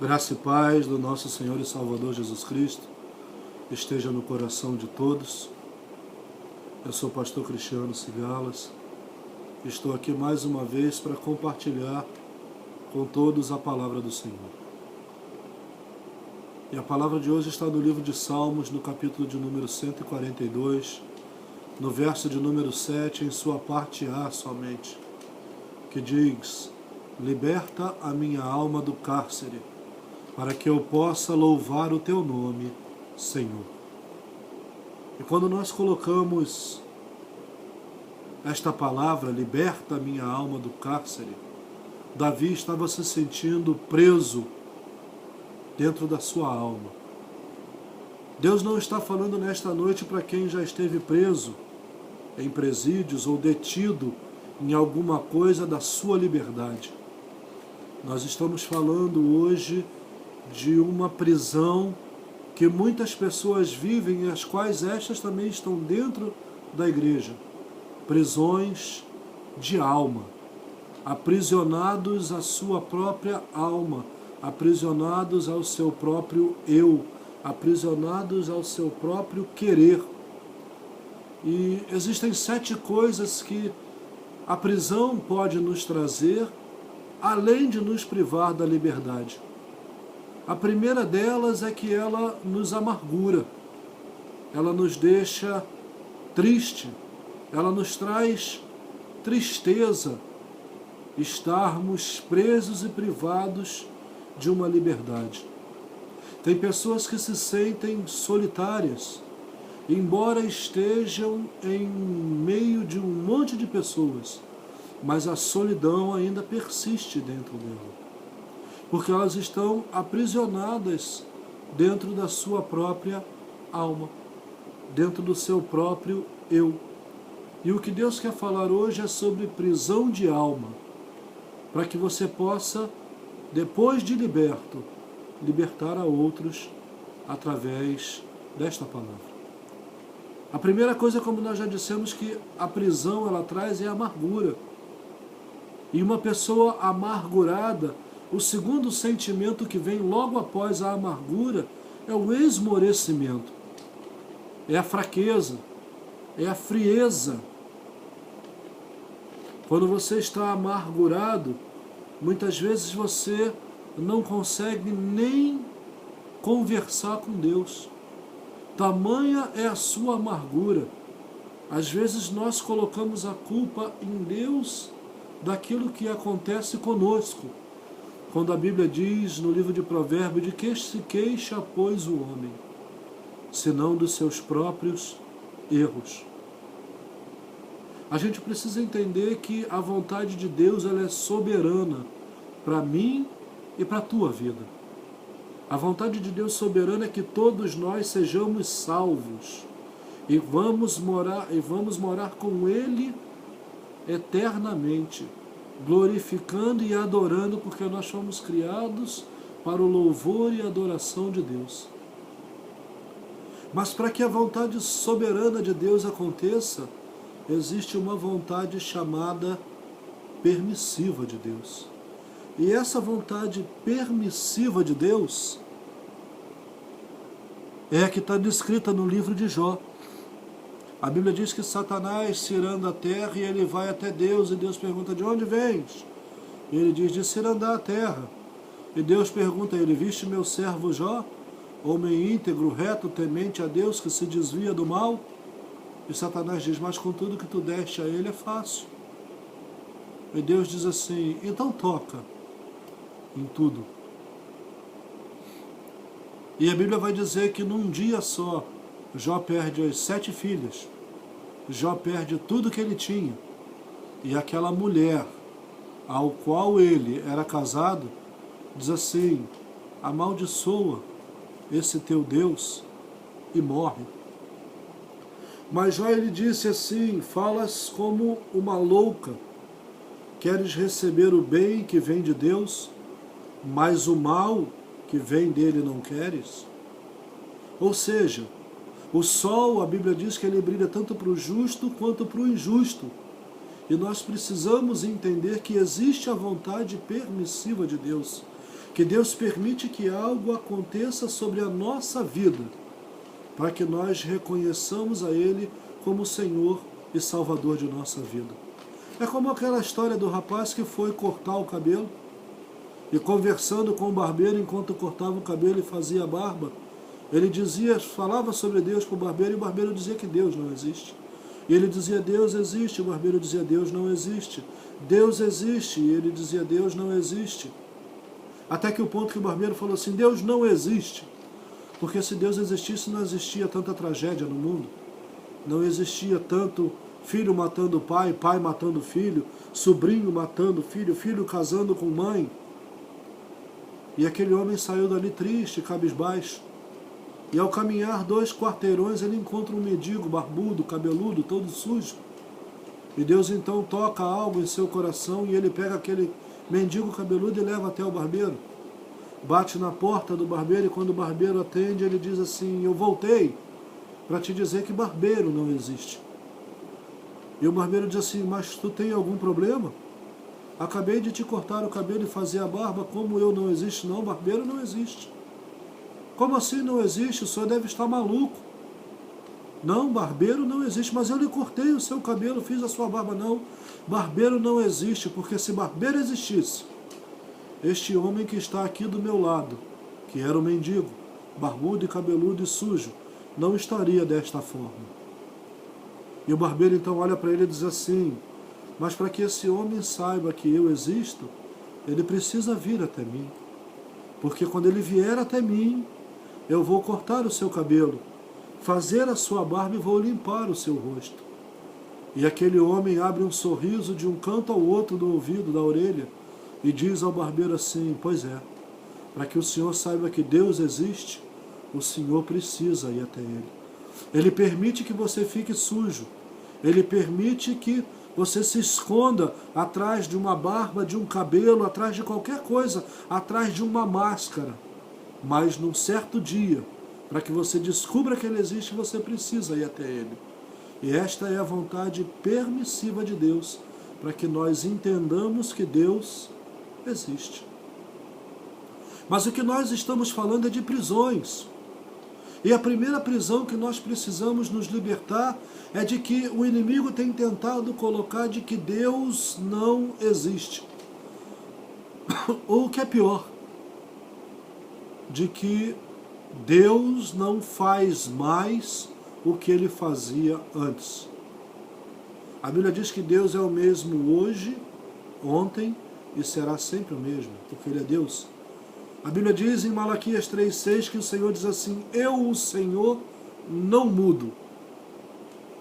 Graça e paz do nosso Senhor e Salvador Jesus Cristo esteja no coração de todos. Eu sou o pastor Cristiano Cigalas. Estou aqui mais uma vez para compartilhar com todos a palavra do Senhor. E a palavra de hoje está no livro de Salmos, no capítulo de número 142, no verso de número 7, em sua parte A somente, que diz: liberta a minha alma do cárcere, para que eu possa louvar o teu nome, Senhor. E quando nós colocamos esta palavra, liberta a minha alma do cárcere, Davi estava se sentindo preso dentro da sua alma. Deus não está falando nesta noite para quem já esteve preso em presídios ou detido em alguma coisa da sua liberdade. Nós estamos falando hoje de uma prisão que muitas pessoas vivem e as quais estas também estão dentro da igreja. Prisões de alma, aprisionados à sua própria alma, aprisionados ao seu próprio eu, aprisionados ao seu próprio querer. E existem 7 coisas que a prisão pode nos trazer, além de nos privar da liberdade. A primeira delas é que ela nos amargura, ela nos deixa triste, ela nos traz tristeza, estarmos presos e privados de uma liberdade. Tem pessoas que se sentem solitárias, embora estejam em meio de um monte de pessoas, mas a solidão ainda persiste dentro dela, porque elas estão aprisionadas dentro da sua própria alma, dentro do seu próprio eu. E o que Deus quer falar hoje é sobre prisão de alma, para que você possa, depois de liberto, libertar a outros através desta palavra. A primeira coisa, como nós já dissemos, que a prisão ela traz é a amargura. E uma pessoa amargurada, o segundo sentimento que vem logo após a amargura é o esmorecimento, é a fraqueza, é a frieza. Quando você está amargurado, muitas vezes você não consegue nem conversar com Deus. Tamanha é a sua amargura. Às vezes nós colocamos a culpa em Deus daquilo que acontece conosco. Quando a Bíblia diz no livro de Provérbios: de que se queixa, pois, o homem, senão dos seus próprios erros. A gente precisa entender que a vontade de Deus ela é soberana para mim e para a tua vida. A vontade de Deus soberana é que todos nós sejamos salvos e vamos morar com Ele eternamente, glorificando e adorando, porque nós fomos criados para o louvor e adoração de Deus. Mas para que a vontade soberana de Deus aconteça, existe uma vontade chamada permissiva de Deus. E essa vontade permissiva de Deus é a que está descrita no livro de Jó. A Bíblia diz que Satanás ciranda a terra e ele vai até Deus, e Deus pergunta: de onde vens? E ele diz: de cirandar a terra. E Deus pergunta a ele: viste meu servo Jó, homem íntegro, reto, temente a Deus, que se desvia do mal? E Satanás diz: mas com tudo que tu deste a ele é fácil. E Deus diz assim: então toca em tudo. E a Bíblia vai dizer que num dia só, Jó perde as 7 filhas, Jó perde tudo que ele tinha, e aquela mulher ao qual ele era casado diz assim: amaldiçoa esse teu Deus e morre. Mas Jó ele disse assim: falas como uma louca, queres receber o bem que vem de Deus, mas o mal que vem dele não queres? Ou seja, o sol, a Bíblia diz que ele brilha tanto para o justo quanto para o injusto. E nós precisamos entender que existe a vontade permissiva de Deus. que Deus permite que algo aconteça sobre a nossa vida, para que nós reconheçamos a Ele como Senhor e Salvador de nossa vida. É como aquela história do rapaz que foi cortar o cabelo, e conversando com o barbeiro enquanto cortava o cabelo e fazia a barba, ele falava sobre Deus para o barbeiro, e o barbeiro dizia que Deus não existe. E ele dizia, Deus existe, o barbeiro dizia, Deus não existe. Deus existe, e ele dizia, Deus não existe. Até que o ponto que o barbeiro falou assim, Deus não existe. Porque se Deus existisse, não existia tanta tragédia no mundo. Não existia tanto filho matando pai, pai matando filho, sobrinho matando filho, filho casando com mãe. E aquele homem saiu dali triste, cabisbaixo. E ao caminhar 2 quarteirões, ele encontra um mendigo barbudo, cabeludo, todo sujo. E Deus então toca algo em seu coração e ele pega aquele mendigo cabeludo e leva até o barbeiro. Bate na porta do barbeiro e quando o barbeiro atende, ele diz assim, eu voltei para te dizer que barbeiro não existe. E o barbeiro diz assim, mas tu tem algum problema? Acabei de te cortar o cabelo e fazer a barba, como eu não existe? Não, barbeiro não existe. Como assim não existe? O senhor deve estar maluco. Não, barbeiro não existe, mas eu lhe cortei o seu cabelo, fiz a sua barba. Não, barbeiro não existe, porque se barbeiro existisse, este homem que está aqui do meu lado, que era um mendigo, barbudo e cabeludo e sujo, não estaria desta forma. E o barbeiro então olha para ele e diz assim, mas para que esse homem saiba que eu existo, ele precisa vir até mim. Porque quando ele vier até mim, eu vou cortar o seu cabelo, fazer a sua barba e vou limpar o seu rosto. E aquele homem abre um sorriso de um canto ao outro do ouvido, da orelha, e diz ao barbeiro assim, pois é, para que o senhor saiba que Deus existe, o senhor precisa ir até Ele. Ele permite que você fique sujo, Ele permite que você se esconda atrás de uma barba, de um cabelo, atrás de qualquer coisa, atrás de uma máscara. Mas num certo dia, para que você descubra que Ele existe, você precisa ir até Ele. E esta é a vontade permissiva de Deus, para que nós entendamos que Deus existe. Mas o que nós estamos falando é de prisões. E a primeira prisão que nós precisamos nos libertar é de que o inimigo tem tentado colocar de que Deus não existe. Ou o que é pior, de que Deus não faz mais o que Ele fazia antes. A Bíblia diz que Deus é o mesmo hoje, ontem e será sempre o mesmo, porque Ele é Deus. A Bíblia diz em Malaquias 3,6 que o Senhor diz assim, eu, o Senhor, não mudo.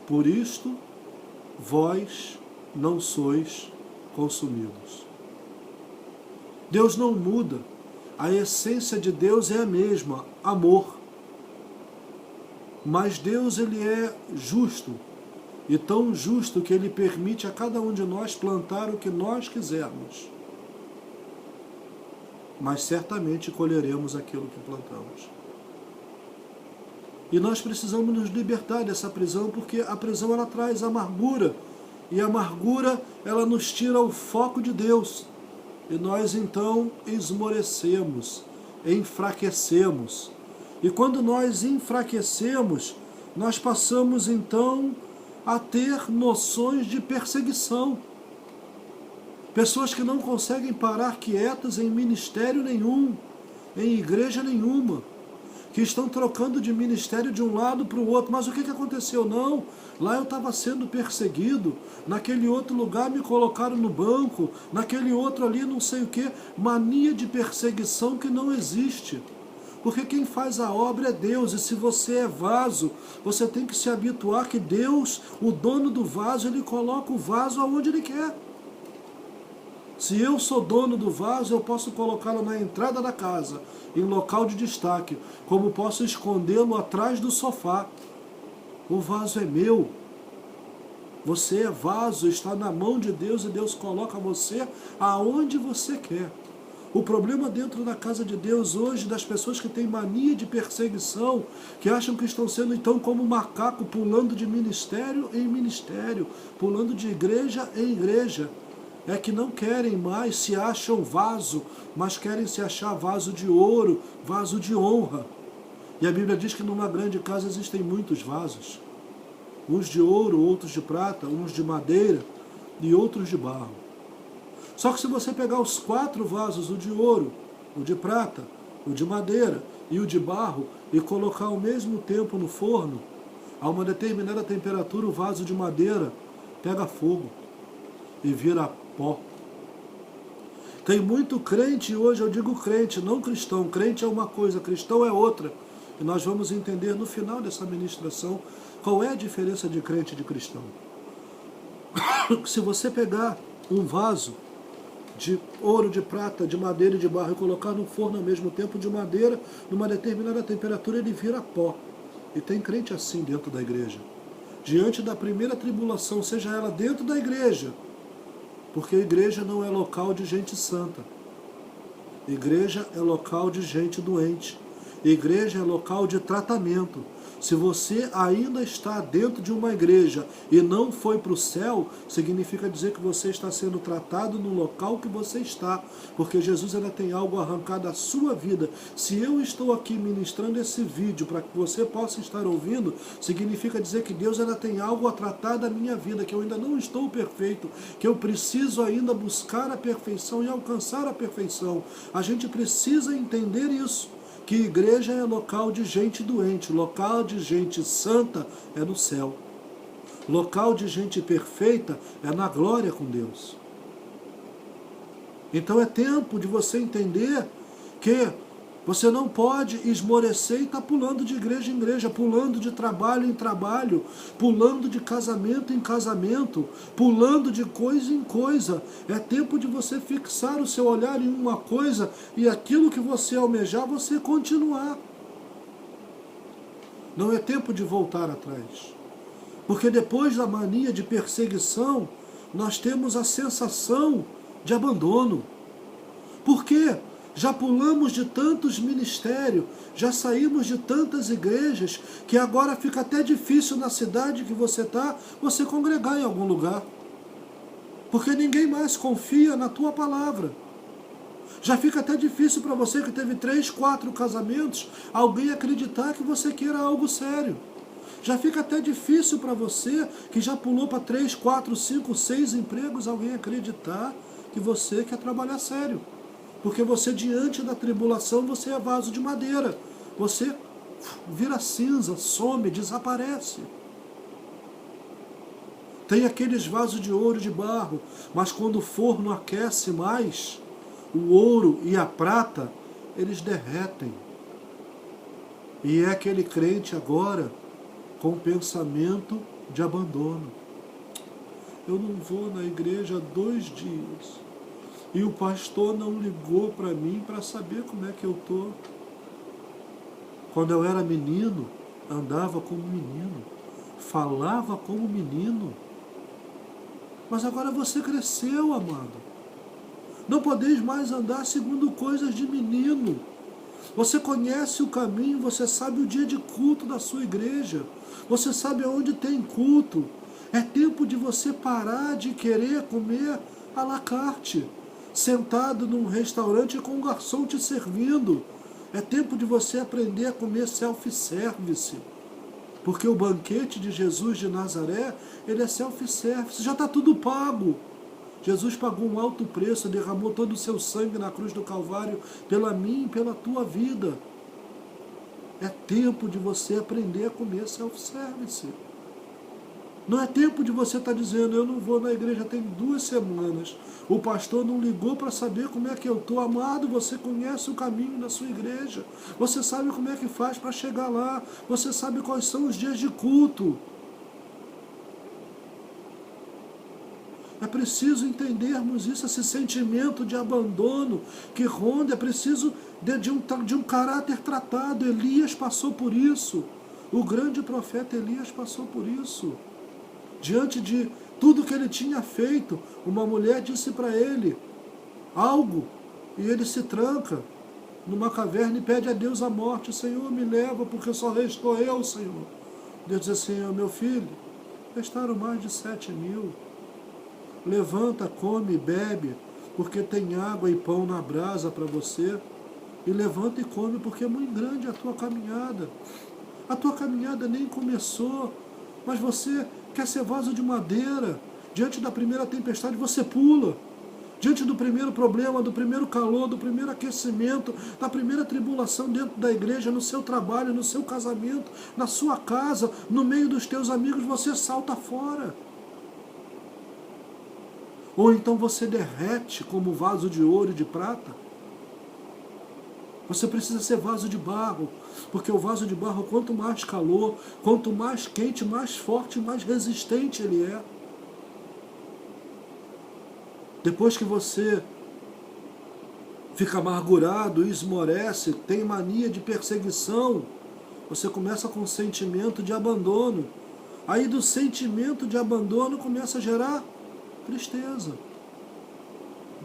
Por isto, vós não sois consumidos. Deus não muda. A essência de Deus é a mesma, amor. Mas Deus, Ele é justo. E tão justo que Ele permite a cada um de nós plantar o que nós quisermos. Mas certamente colheremos aquilo que plantamos. E nós precisamos nos libertar dessa prisão, porque a prisão ela traz amargura, e a amargura ela nos tira o foco de Deus, e nós então esmorecemos, enfraquecemos. E quando nós enfraquecemos, nós passamos então a ter noções de perseguição. Pessoas que não conseguem parar quietas em ministério nenhum, em igreja nenhuma, que estão trocando de ministério de um lado para o outro. Mas o que aconteceu? Não, lá eu estava sendo perseguido, naquele outro lugar me colocaram no banco, naquele outro ali não sei o que. Mania de perseguição que não existe. Porque quem faz a obra é Deus, e se você é vaso, você tem que se habituar que Deus, o dono do vaso, Ele coloca o vaso aonde Ele quer. Se eu sou dono do vaso, eu posso colocá-lo na entrada da casa, em local de destaque, como posso escondê-lo atrás do sofá. O vaso é meu. Você é vaso, está na mão de Deus e Deus coloca você aonde você quer. O problema dentro da casa de Deus hoje, das pessoas que têm mania de perseguição, que acham que estão sendo então como macaco, pulando de ministério em ministério, pulando de igreja em igreja. é que não querem mais se acham vaso, mas querem se achar vaso de ouro, vaso de honra. E a Bíblia diz que numa grande casa existem muitos vasos. Uns de ouro, outros de prata, uns de madeira e outros de barro. Só que se você pegar os 4 vasos, o de ouro, o de prata, o de madeira e o de barro, e colocar ao mesmo tempo no forno, a uma determinada temperatura, o vaso de madeira pega fogo e vira pó. Tem muito crente hoje, eu digo crente, não cristão. Crente é uma coisa, cristão é outra. E nós vamos entender no final dessa ministração qual é a diferença de crente e de cristão. Se você pegar um vaso de ouro, de prata, de madeira e de barro e colocar no forno ao mesmo tempo de madeira, numa determinada temperatura ele vira pó. E tem crente assim dentro da igreja. Diante da primeira tribulação, seja ela dentro da igreja, porque a igreja não é local de gente santa. Igreja é local de gente doente. Igreja é local de tratamento. Se você ainda está dentro de uma igreja e não foi para o céu, significa dizer que você está sendo tratado no local que você está, porque Jesus ainda tem algo arrancado da sua vida. Se eu estou aqui ministrando esse vídeo para que você possa estar ouvindo, significa dizer que Deus ainda tem algo a tratar da minha vida, que eu ainda não estou perfeito, que eu preciso ainda buscar a perfeição e alcançar a perfeição. A gente precisa entender isso, que igreja é local de gente doente, local de gente santa é no céu. Local de gente perfeita é na glória com Deus. Então é tempo de você entender que você não pode esmorecer e estar pulando de igreja em igreja, pulando de trabalho em trabalho, pulando de casamento em casamento, pulando de coisa em coisa. É tempo de você fixar o seu olhar em uma coisa e aquilo que você almejar, você continuar. Não é tempo de voltar atrás. Porque depois da mania de perseguição, nós temos a sensação de abandono. Por quê? Já pulamos de tantos ministérios, já saímos de tantas igrejas, que agora fica até difícil na cidade que você está, você congregar em algum lugar. Porque ninguém mais confia na tua palavra. Já fica até difícil para você que teve 3, 4 casamentos, alguém acreditar que você queira algo sério. Já fica até difícil para você que já pulou para 3, 4, 5, 6 empregos, alguém acreditar que você quer trabalhar sério. Porque você, diante da tribulação, você é vaso de madeira. Você vira cinza, some, desaparece. Tem aqueles vasos de ouro e de barro, mas quando o forno aquece mais, o ouro e a prata, eles derretem. E é aquele crente agora com pensamento de abandono. Eu não vou na igreja há 2 dias. E o pastor não ligou para mim para saber como é que eu estou. Quando eu era menino, andava como menino, falava como menino. Mas agora você cresceu, amado. Não podeis mais andar segundo coisas de menino. Você conhece o caminho, você sabe o dia de culto da sua igreja. Você sabe aonde tem culto. É tempo de você parar de querer comer à la carte, sentado num restaurante com um garçom te servindo. É tempo de você aprender a comer self-service. Porque o banquete de Jesus de Nazaré, ele é self-service, já está tudo pago. Jesus pagou um alto preço, derramou todo o seu sangue na cruz do Calvário, pela minha e pela tua vida. É tempo de você aprender a comer self-service. Não é tempo de você estar dizendo, eu não vou na igreja tem 2 semanas. O pastor não ligou para saber como é que eu estou. Amado, você conhece o caminho da sua igreja. Você sabe como é que faz para chegar lá. Você sabe quais são os dias de culto. É preciso entendermos isso, esse sentimento de abandono que ronda. É preciso de um caráter tratado. Elias passou por isso. O grande profeta Elias passou por isso. Diante de tudo que ele tinha feito, uma mulher disse para ele algo, e ele se tranca numa caverna e pede a Deus a morte. Senhor, me leva, porque só restou eu, Senhor. Deus diz assim, meu filho, restaram mais de 7.000. Levanta, come e bebe, porque tem água e pão na brasa para você. E levanta e come, porque é muito grande a tua caminhada. A tua caminhada nem começou, mas você quer ser vaso de madeira. Diante da primeira tempestade você pula. Diante do primeiro problema, do primeiro calor, do primeiro aquecimento, da primeira tribulação dentro da igreja, no seu trabalho, no seu casamento, na sua casa, no meio dos teus amigos, você salta fora. Ou então você derrete como vaso de ouro e de prata. Você precisa ser vaso de barro, porque o vaso de barro, quanto mais calor, quanto mais quente, mais forte, mais resistente ele é. Depois que você fica amargurado, esmorece, tem mania de perseguição, você começa com um sentimento de abandono. Aí do sentimento de abandono começa a gerar tristeza,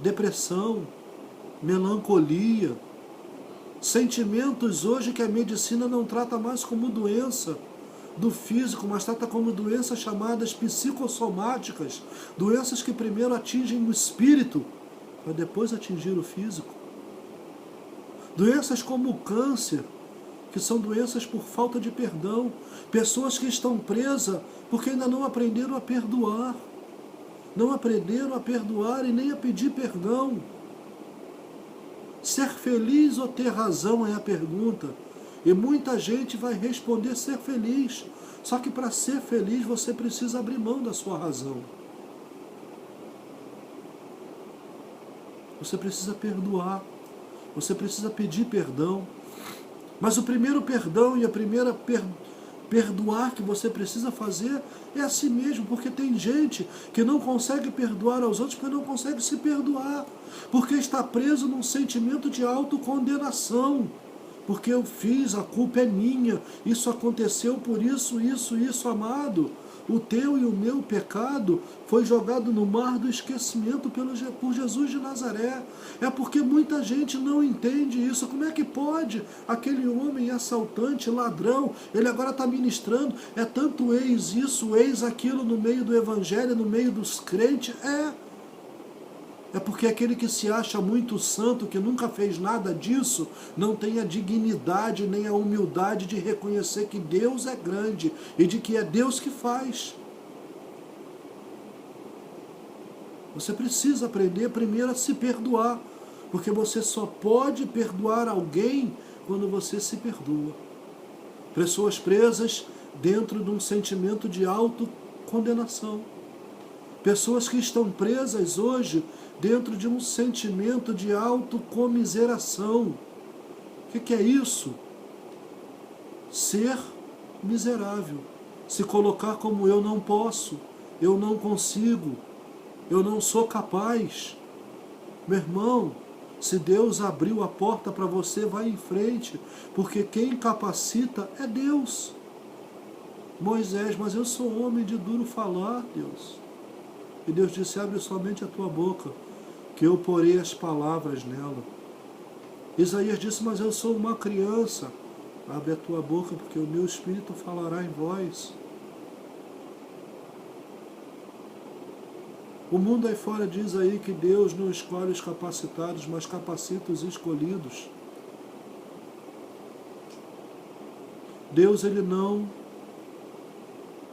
depressão, melancolia, sentimentos hoje que a medicina não trata mais como doença do físico, mas trata como doenças chamadas psicossomáticas, doenças que primeiro atingem o espírito, para depois atingir o físico. Doenças como o câncer, que são doenças por falta de perdão, pessoas que estão presas porque ainda não aprenderam a perdoar, não aprenderam a perdoar e nem a pedir perdão. Ser feliz ou ter razão é a pergunta. E muita gente vai responder ser feliz. Só que para ser feliz você precisa abrir mão da sua razão. Você precisa perdoar. Você precisa pedir perdão. Mas o primeiro perdão e a primeira perdoar que você precisa fazer é a si mesmo, porque tem gente que não consegue perdoar aos outros porque não consegue se perdoar, porque está preso num sentimento de autocondenação, porque eu fiz, a culpa é minha, isso aconteceu por isso, amado. O teu e o meu pecado foi jogado no mar do esquecimento por Jesus de Nazaré. É porque muita gente não entende isso. Como é que pode aquele homem assaltante, ladrão, ele agora está ministrando, é tanto eis isso, eis aquilo no meio do evangelho, no meio dos crentes? É porque aquele que se acha muito santo, que nunca fez nada disso, não tem a dignidade nem a humildade de reconhecer que Deus é grande e de que é Deus que faz. Você precisa aprender primeiro a se perdoar, porque você só pode perdoar alguém quando você se perdoa. Pessoas presas dentro de um sentimento de autocondenação. Pessoas que estão presas hoje dentro de um sentimento de autocomiseração. O que é isso? Ser miserável. Se colocar como eu não posso, eu não consigo, eu não sou capaz. Meu irmão, se Deus abriu a porta para você, vai em frente, porque quem capacita é Deus. Moisés, mas eu sou homem de duro falar, Deus. E Deus disse, abre somente a tua boca, que eu porei as palavras nela. Isaías disse, mas eu sou uma criança. Abre a tua boca, porque o meu Espírito falará em vós. O mundo aí fora diz aí que Deus não escolhe os capacitados, mas capacita os escolhidos. Deus, ele não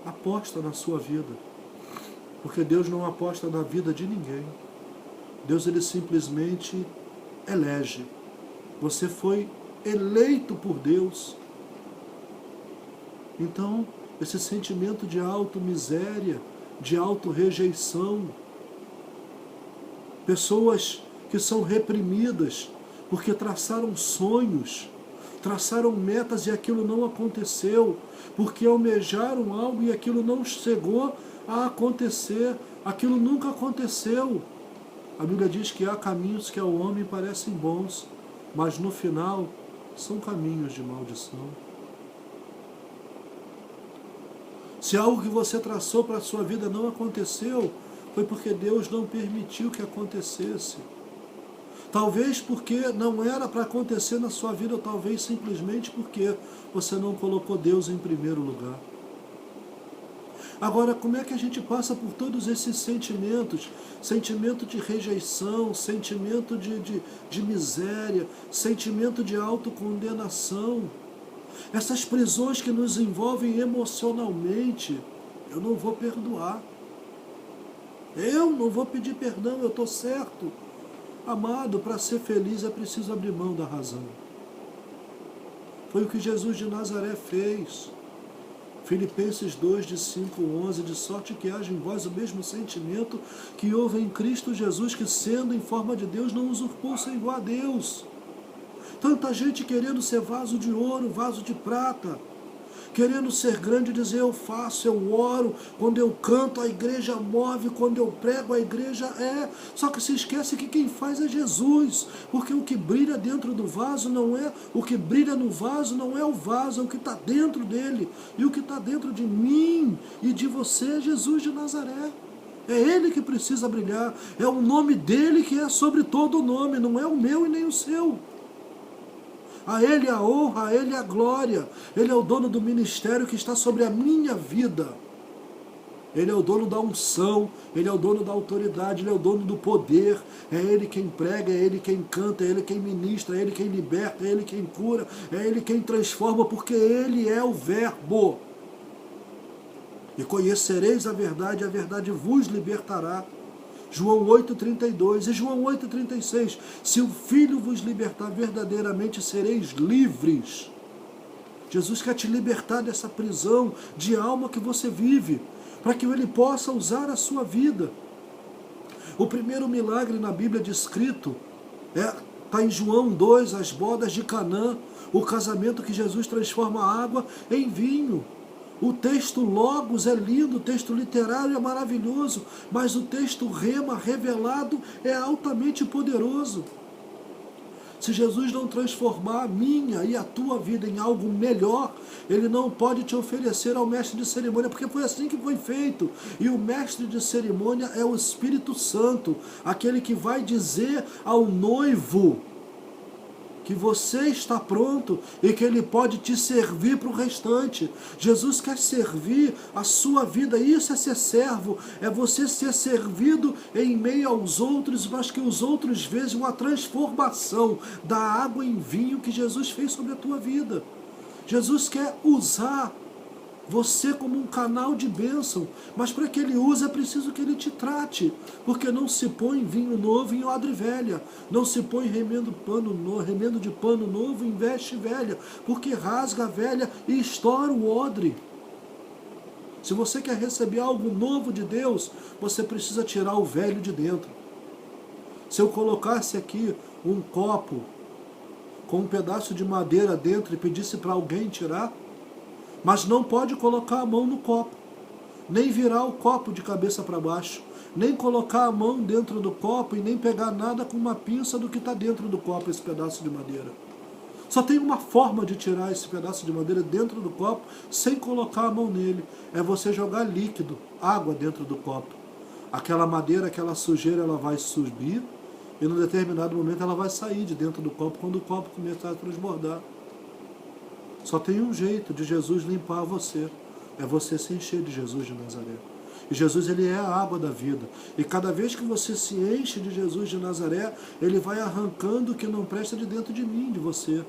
aposta na sua vida, porque Deus não aposta na vida de ninguém. Deus, ele simplesmente elege. Você foi eleito por Deus. Então, esse sentimento de auto-miséria, de auto-rejeição, pessoas que são reprimidas porque traçaram sonhos, traçaram metas e aquilo não aconteceu, porque almejaram algo e aquilo não chegou a acontecer, aquilo nunca aconteceu. A Bíblia diz que há caminhos que ao homem parecem bons, mas no final são caminhos de maldição. Se algo que você traçou para a sua vida não aconteceu, foi porque Deus não permitiu que acontecesse. Talvez porque não era para acontecer na sua vida, ou talvez simplesmente porque você não colocou Deus em primeiro lugar. Agora, como é que a gente passa por todos esses sentimentos? Sentimento de rejeição, sentimento de miséria, sentimento de autocondenação. Essas prisões que nos envolvem emocionalmente, eu não vou perdoar. Eu não vou pedir perdão, eu estou certo. Amado, para ser feliz é preciso abrir mão da razão. Foi o que Jesus de Nazaré fez. Filipenses 2, de 5 a 11, de sorte que haja em vós o mesmo sentimento que houve em Cristo Jesus, que sendo em forma de Deus, não usurpou ser igual a Deus. Tanta gente querendo ser vaso de ouro, vaso de prata, querendo ser grande, dizer eu faço, eu oro, quando eu canto a igreja move, quando eu prego a igreja só que se esquece que quem faz é Jesus, porque o que brilha dentro do vaso não é, o que brilha no vaso não é o vaso, é o que está dentro dele, e o que está dentro de mim e de você é Jesus de Nazaré. É Ele que precisa brilhar, é o nome dele que é sobre todo o nome, não é o meu e nem o seu. A Ele a honra, a Ele a glória. Ele é o dono do ministério que está sobre a minha vida. Ele é o dono da unção, Ele é o dono da autoridade, Ele é o dono do poder. É Ele quem prega, é Ele quem canta, é Ele quem ministra, é Ele quem liberta, é Ele quem cura, é Ele quem transforma, porque Ele é o Verbo. E conhecereis a verdade vos libertará. João 8,32 e João 8,36. Se o Filho vos libertar, verdadeiramente sereis livres. Jesus quer te libertar dessa prisão de alma que você vive, para que Ele possa usar a sua vida. O primeiro milagre na Bíblia descrito está em João 2, as bodas de Canaã, o casamento que Jesus transforma a água em vinho. O texto logos é lindo, o texto literário é maravilhoso, mas o texto rema, revelado, é altamente poderoso. Se Jesus não transformar a minha e a tua vida em algo melhor, Ele não pode te oferecer ao mestre de cerimônia, porque foi assim que foi feito. E o mestre de cerimônia é o Espírito Santo, aquele que vai dizer ao noivo que você está pronto e que Ele pode te servir para o restante. Jesus quer servir a sua vida, isso é ser servo, é você ser servido em meio aos outros, mas que os outros vejam a transformação da água em vinho que Jesus fez sobre a tua vida. Jesus quer usar você como um canal de bênção, mas para que Ele use é preciso que Ele te trate, porque não se põe vinho novo em odre velha, não se põe remendo de pano novo em veste velha, porque rasga a velha e estoura o odre. Se você quer receber algo novo de Deus, você precisa tirar o velho de dentro. Se eu colocasse aqui um copo com um pedaço de madeira dentro e pedisse para alguém tirar, mas não pode colocar a mão no copo, nem virar o copo de cabeça para baixo, nem colocar a mão dentro do copo e nem pegar nada com uma pinça do que está dentro do copo, esse pedaço de madeira. Só tem uma forma de tirar esse pedaço de madeira dentro do copo sem colocar a mão nele, é você jogar líquido, água dentro do copo. Aquela madeira, aquela sujeira, ela vai subir e num determinado momento ela vai sair de dentro do copo quando o copo começar a transbordar. Só tem um jeito de Jesus limpar você, é você se encher de Jesus de Nazaré. E Jesus, Ele é a água da vida. E cada vez que você se enche de Jesus de Nazaré, Ele vai arrancando o que não presta de dentro de mim, de você.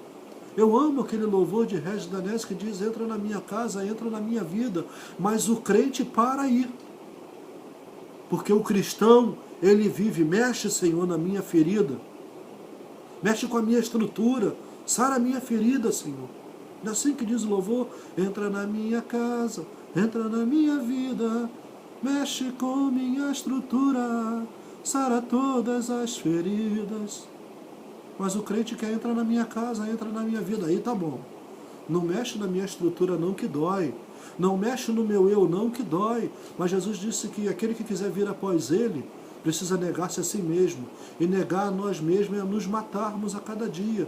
Eu amo aquele louvor de Regis Danés que diz, entra na minha casa, entra na minha vida, mas o crente para aí. Porque o cristão, ele vive, mexe, Senhor, na minha ferida, mexe com a minha estrutura, sara a minha ferida, Senhor. É assim que diz o louvor, entra na minha casa, entra na minha vida, mexe com minha estrutura, sara todas as feridas. Mas o crente quer entrar na minha casa, entra na minha vida, aí tá bom. Não mexe na minha estrutura não, que dói. Não mexe no meu eu não, que dói. Mas Jesus disse que aquele que quiser vir após Ele, precisa negar-se a si mesmo. E negar a nós mesmos é nos matarmos a cada dia.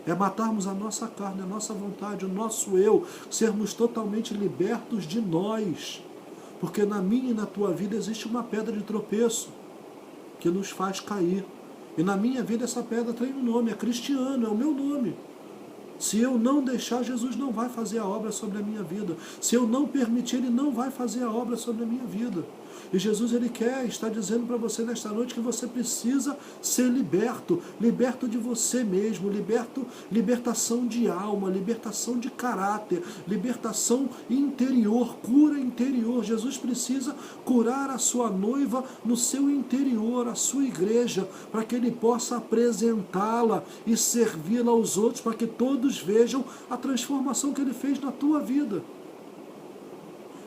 É matarmos a nossa carne, a nossa vontade, o nosso eu, sermos totalmente libertos de nós. Porque na minha e na tua vida existe uma pedra de tropeço que nos faz cair. E na minha vida essa pedra tem um nome, é Cristiano, é o meu nome. Se eu não deixar, Jesus não vai fazer a obra sobre a minha vida. Se eu não permitir, Ele não vai fazer a obra sobre a minha vida. E Jesus, Ele está dizendo para você nesta noite que você precisa ser liberto. Liberto de você mesmo, libertação de alma, libertação de caráter, libertação interior, cura interior. Jesus precisa curar a sua noiva no seu interior, a sua igreja, para que Ele possa apresentá-la e servi-la aos outros, para que todos vejam a transformação que Ele fez na tua vida.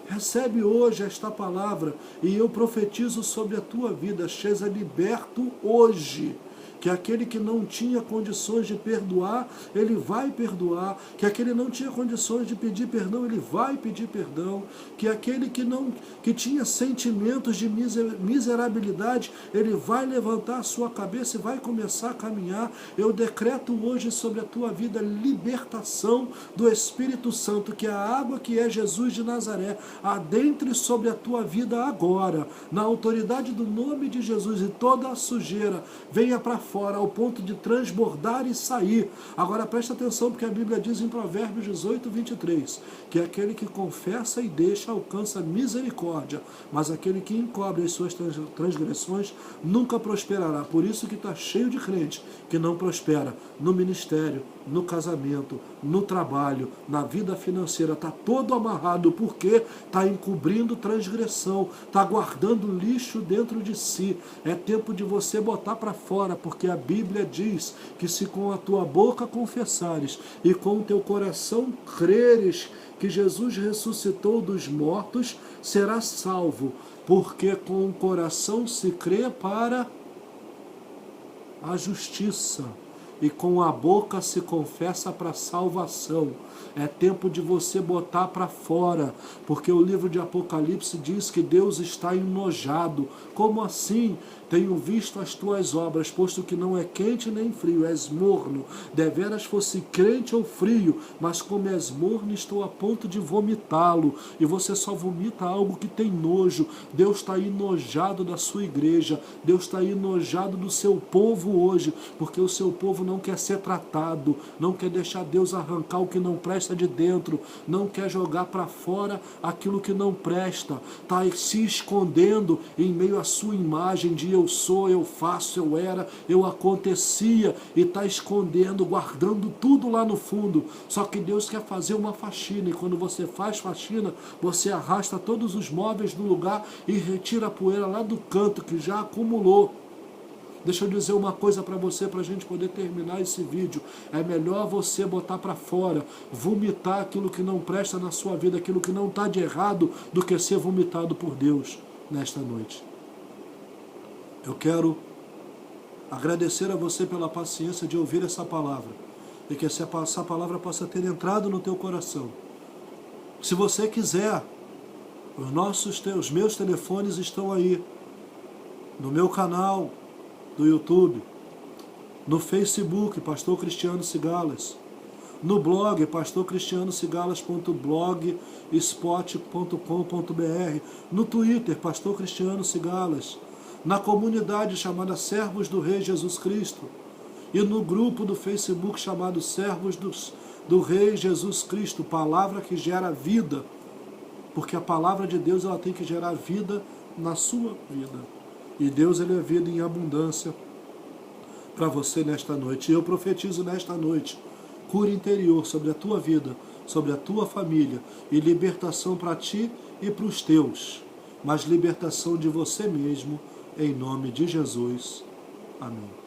Recebe hoje esta palavra e eu profetizo sobre a tua vida. Seja liberto hoje. Que aquele que não tinha condições de perdoar, ele vai perdoar. Que aquele que não tinha condições de pedir perdão, ele vai pedir perdão. Que aquele que tinha sentimentos de miserabilidade, ele vai levantar a sua cabeça e vai começar a caminhar. Eu decreto hoje sobre a tua vida libertação do Espírito Santo, que a água que é Jesus de Nazaré adentre sobre a tua vida agora, na autoridade do nome de Jesus, e toda a sujeira venha para fora, ao ponto de transbordar e sair. Agora presta atenção, porque a Bíblia diz em Provérbios 18, 23, que aquele que confessa e deixa alcança misericórdia, mas aquele que encobre as suas transgressões nunca prosperará. Por isso que está cheio de crente que não prospera no ministério, no casamento, no trabalho, na vida financeira. Está todo amarrado, porque está encobrindo transgressão, está guardando lixo dentro de si. É tempo de você botar para fora, porque a Bíblia diz que se com a tua boca confessares e com o teu coração creres que Jesus ressuscitou dos mortos, serás salvo, porque com o coração se crê para a justiça e com a boca se confessa para a salvação. É tempo de você botar para fora, porque o livro de Apocalipse diz que Deus está enojado. Como assim? Tenho visto as tuas obras, posto que não é quente nem frio, és morno. Deveras fosse quente ou frio, mas como és morno, estou a ponto de vomitá-lo. E você só vomita algo que tem nojo. Deus está enojado da sua igreja. Deus está enojado do seu povo hoje, porque o seu povo não quer ser tratado, não quer deixar Deus arrancar o que não presta de dentro, não quer jogar para fora aquilo que não presta, está se escondendo em meio à sua imagem de eu sou, eu faço, eu era, eu acontecia, e está escondendo, guardando tudo lá no fundo. Só que Deus quer fazer uma faxina, e quando você faz faxina, você arrasta todos os móveis do lugar e retira a poeira lá do canto que já acumulou. Deixa eu dizer uma coisa para você, para a gente poder terminar esse vídeo. É melhor você botar para fora, vomitar aquilo que não presta na sua vida, aquilo que não está de errado, do que ser vomitado por Deus nesta noite. Eu quero agradecer a você pela paciência de ouvir essa palavra, e que essa palavra possa ter entrado no teu coração. Se você quiser, os meus telefones estão aí, no meu canal do YouTube, no Facebook, Pastor Cristiano Cigalas, no blog, pastorcristianocigalas.blogspot.com.br, no Twitter, Pastor Cristiano Cigalas, na comunidade chamada Servos do Rei Jesus Cristo, e no grupo do Facebook chamado Servos do Rei Jesus Cristo, palavra que gera vida, porque a palavra de Deus ela tem que gerar vida na sua vida. E Deus, Ele é vida em abundância para você nesta noite. E eu profetizo nesta noite cura interior sobre a tua vida, sobre a tua família, e libertação para ti e para os teus, mas libertação de você mesmo, em nome de Jesus. Amém.